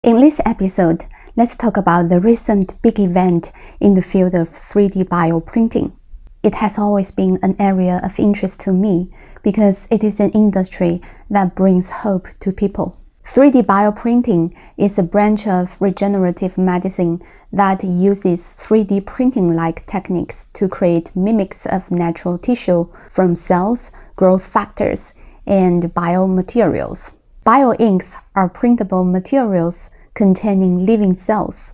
In this episode, let's talk about the recent big event in the field of 3D bioprinting. It has always been an area of interest to me because it is an industry that brings hope to people. 3D bioprinting is a branch of regenerative medicine that uses 3D printing-like techniques to create mimics of natural tissue from cells, growth factors, and biomaterials. Bioinks are printable materials containing living cells,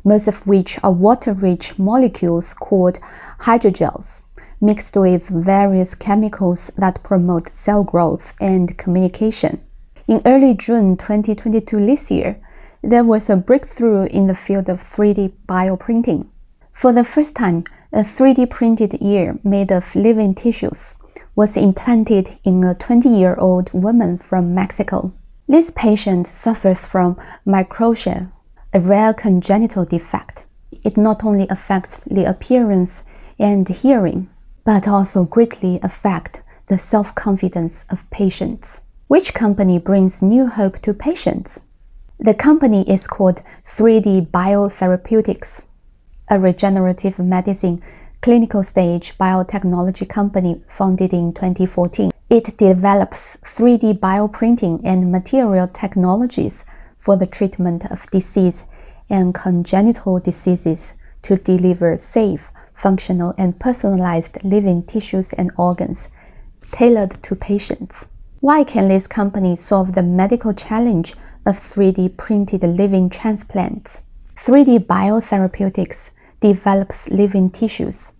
most of which are water-rich molecules called hydrogels, mixed with various chemicals that promote cell growth and communication. In early June 2022 this year, there was a breakthrough in the field of 3D bioprinting. For the first time, a 3D printed ear made of living tissues was implanted in a 20-year-old woman from Mexico. This patient suffers from microtia, a rare congenital defect. It not only affects the appearance and hearing, but also greatly affects the self-confidence of patients. Which company brings new hope to patients? The company is called 3D Bio Therapeutics, a regenerative medicine clinical stage biotechnology company founded in 2014. It develops 3D bioprinting and material technologies for the treatment of disease and congenital diseases to deliver safe, functional, and personalized living tissues and organs tailored to patients. Why can this company solve the medical challenge of 3D printed living transplants? 3D Bio Therapeutics develops living tissues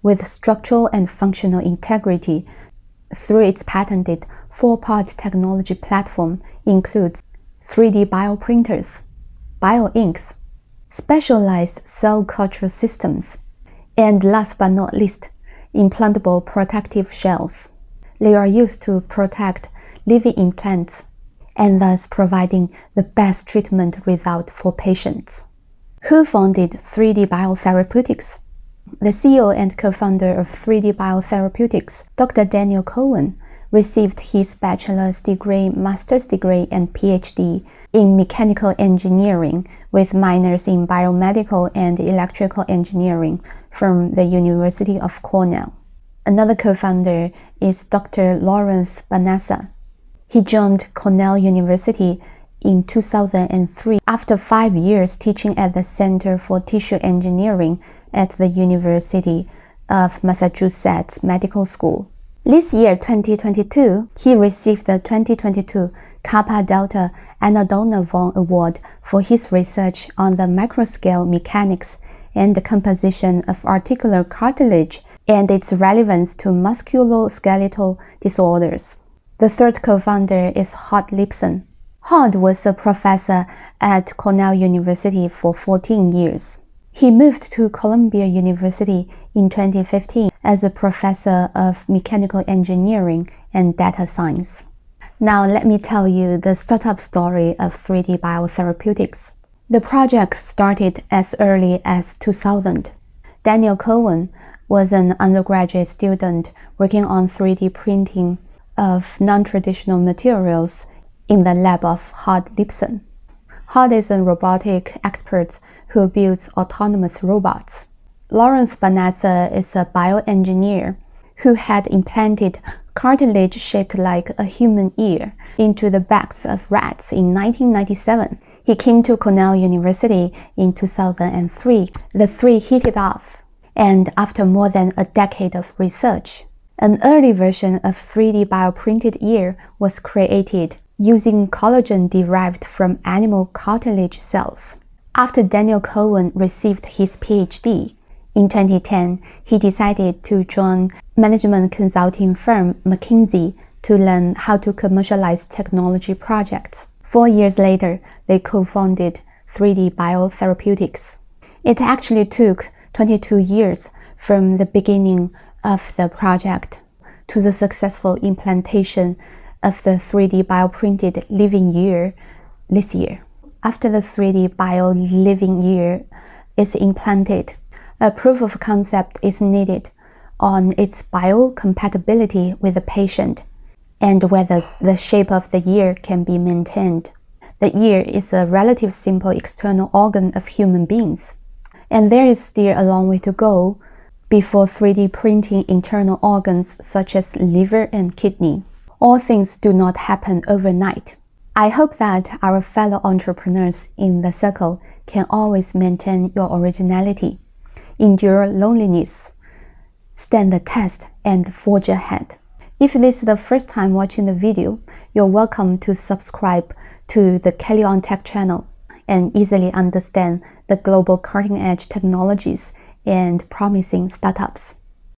with structural and functional integrity through its patented 4-part technology platform includes 3D bioprinters, bioinks, specialized cell culture systems, and last but not least, implantable protective shells. They are used to protect living implants and thus providing the best treatment result for patients. Who founded 3D Biotherapeutics? The CEO and co-founder of 3D Biotherapeutics, Dr. Daniel Cohen, received his bachelor's degree, master's degree, and PhD in mechanical engineering with minors in biomedical and electrical engineering from the University of Cornell. Another co-founder is Dr. Lawrence Bonassar. He joined Cornell University in 2003 after 5 years teaching at the Center for Tissue Engineering at the University of Massachusetts Medical School. This year, 2022, he received the 2022 Kappa Delta Anadona Von Award for his research on the microscale mechanics and the composition of articular cartilage and its relevance to musculoskeletal disorders. The third co-founder is Hod Lipson. Hod was a professor at Cornell University for 14 years. He moved to Columbia University in 2015 as a professor of mechanical engineering and data science. Now let me tell you the startup story of 3D Biotherapeutics. The project started as early as 2000. Daniel Cohen was an undergraduate student working on 3D printing of non-traditional materials in the lab of Hod Lipson. Hod is a robotic expert who builds autonomous robots. Lawrence Bonassar is a bioengineer who had implanted cartilage shaped like a human ear into the backs of rats in 1997. He came to Cornell University in 2003. The three hit it off. And after more than a decade of research, an early version of 3D bioprinted ear was created using collagen derived from animal cartilage cells. After Daniel Cohen received his PhD, in 2010, he decided to join management consulting firm McKinsey to learn how to commercialize technology projects. 4 years later, they co-founded 3D Biotherapeutics. It actually took 22 years from the beginning of the project to the successful implantation of the 3D bioprinted living ear this year. After the 3D bio living ear is implanted, a proof of concept is needed on its biocompatibility with the patient and whether the shape of the ear can be maintained. The ear is a relatively simple external organ of human beings, and there is still a long way to go before 3D printing internal organs such as liver and kidney. All things do not happen overnight. I hope that our fellow entrepreneurs in the circle can always maintain your originality, endure loneliness, stand the test, and forge ahead. If this is the first time watching the video, you're welcome to subscribe to the KellyOnTech channel and easily understand the global cutting-edge technologies and promising startups.